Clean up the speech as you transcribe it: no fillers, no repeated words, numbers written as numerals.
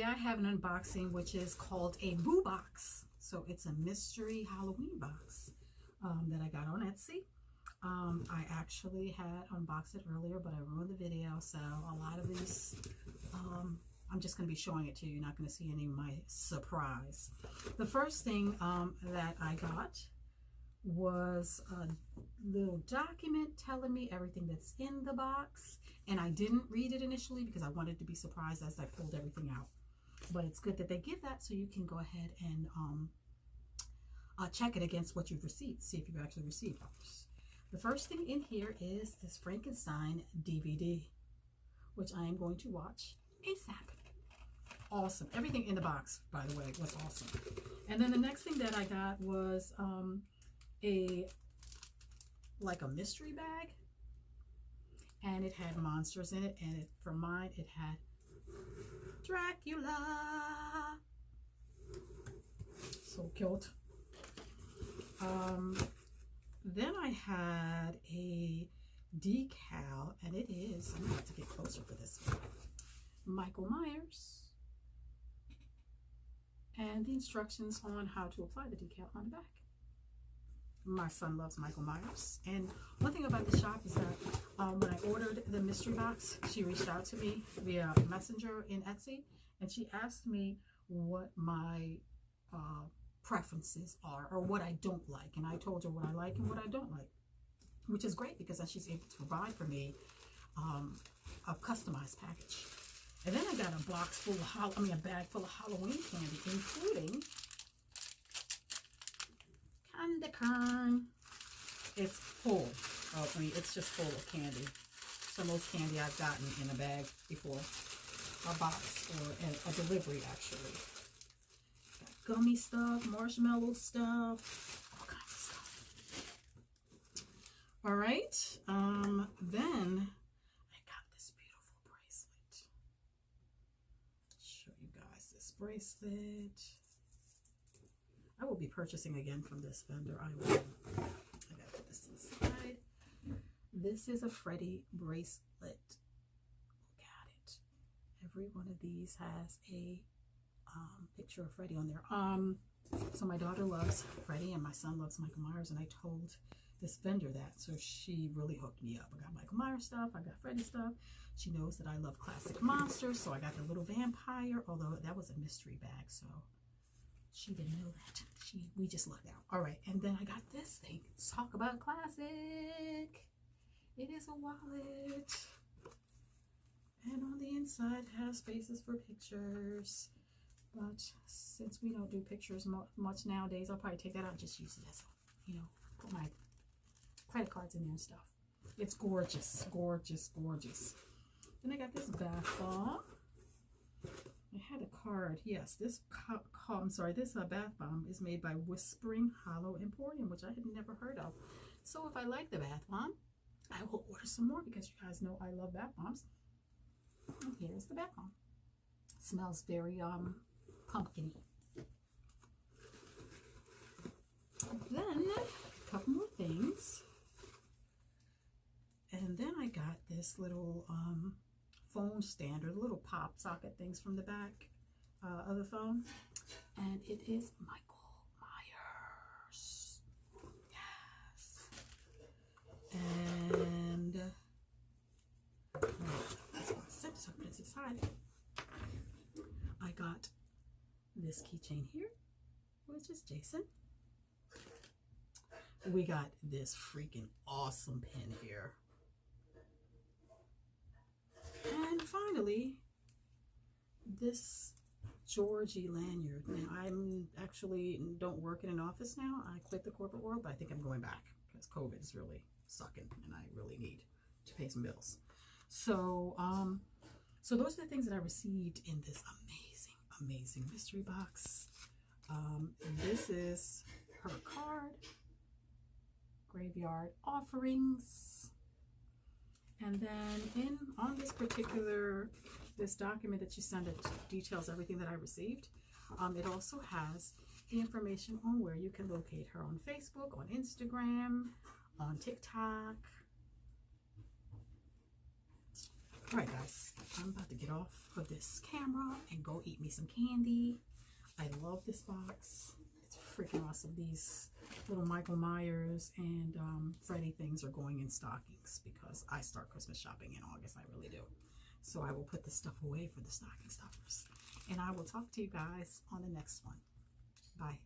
today I have an unboxing which is called a Boo Box. So it's a mystery Halloween box that I got on Etsy. I actually had unboxed it earlier, but I ruined the video, so a lot of these I'm just going to be showing it to you. You're not going to see any of my surprise. The first thing that I got was a little document telling me everything that's in the box, and I didn't read it initially because I wanted to be surprised as I pulled everything out. But it's good that they give that so you can go ahead and check it against what you've received, see if you've actually received it. The first thing in here is this Frankenstein DVD, which I am going to watch ASAP. Awesome. Everything in the box, by the way, was awesome. And then the next thing that I got was a mystery bag, and it had monsters in it, and for mine it had Dracula. So cute. Then I had a decal, and it is, I'm gonna have to get closer for this one, Michael Myers, and the instructions on how to apply the decal on the back. My son loves Michael Myers. And one thing about the shop is that when I ordered the mystery box, she reached out to me via Messenger in Etsy, and she asked me what my preferences are, or what I don't like. And I told her what I like and what I don't like, which is great because then she's able to provide for me a customized package. And then I got a box full of, a bag full of Halloween candy, including candy corn. It's full. It's just full of candy. So most candy I've gotten in a bag before, a box or a delivery actually. Got gummy stuff, marshmallow stuff, all kinds of stuff. All right. Then I got this beautiful bracelet. Show you guys this bracelet. I will be purchasing again from this vendor. I will. I gotta put this inside. This is a Freddy bracelet. Look at it. Every one of these has a picture of Freddy on there. So my daughter loves Freddy and my son loves Michael Myers, and I told this vendor that, so she really hooked me up. I got Michael Myers stuff, I got Freddy stuff. She knows that I love classic monsters, so I got the little vampire, although that was a mystery bag, so she didn't know that. We just lucked out. All right, and then I got this thing. Let's talk about classic. It is a wallet, and on the inside it has spaces for pictures. But since we don't do pictures much nowadays, I'll probably take that out and just use it as put my credit cards in there and stuff. It's gorgeous, gorgeous, gorgeous. Then I got this bath bomb. I had a card. Yes, this bath bomb is made by Whispering Hollow Emporium, which I had never heard of. So if I like the bath bomb, I will order some more because you guys know I love bath bombs. And here's the bath bomb. It smells very pumpkin-y. Then a couple more things. And then I got this little phone stand, or little pop socket things from the back of the phone, and it is Michael Myers. Yes. And that's one set, so put it aside. I got this keychain here, which is Jason. We got this freaking awesome pin here. And finally, this Georgie lanyard. Now, I'm actually don't work in an office now. I quit the corporate world, but I think I'm going back because COVID is really sucking and I really need to pay some bills. So, so those are the things that I received in this amazing, amazing mystery box. This is her card, graveyard offerings. And then on this document that you send, it details everything that I received. It also has the information on where you can locate her on Facebook, on Instagram, on TikTok. All right, guys, I'm about to get off of this camera and go eat me some candy. I love this box. It's freaking awesome. These little Michael Myers and Freddy things are going in stockings because I start Christmas shopping in August. I really do. So I will put this stuff away for the stocking stuffers. And I will talk to you guys on the next one. Bye.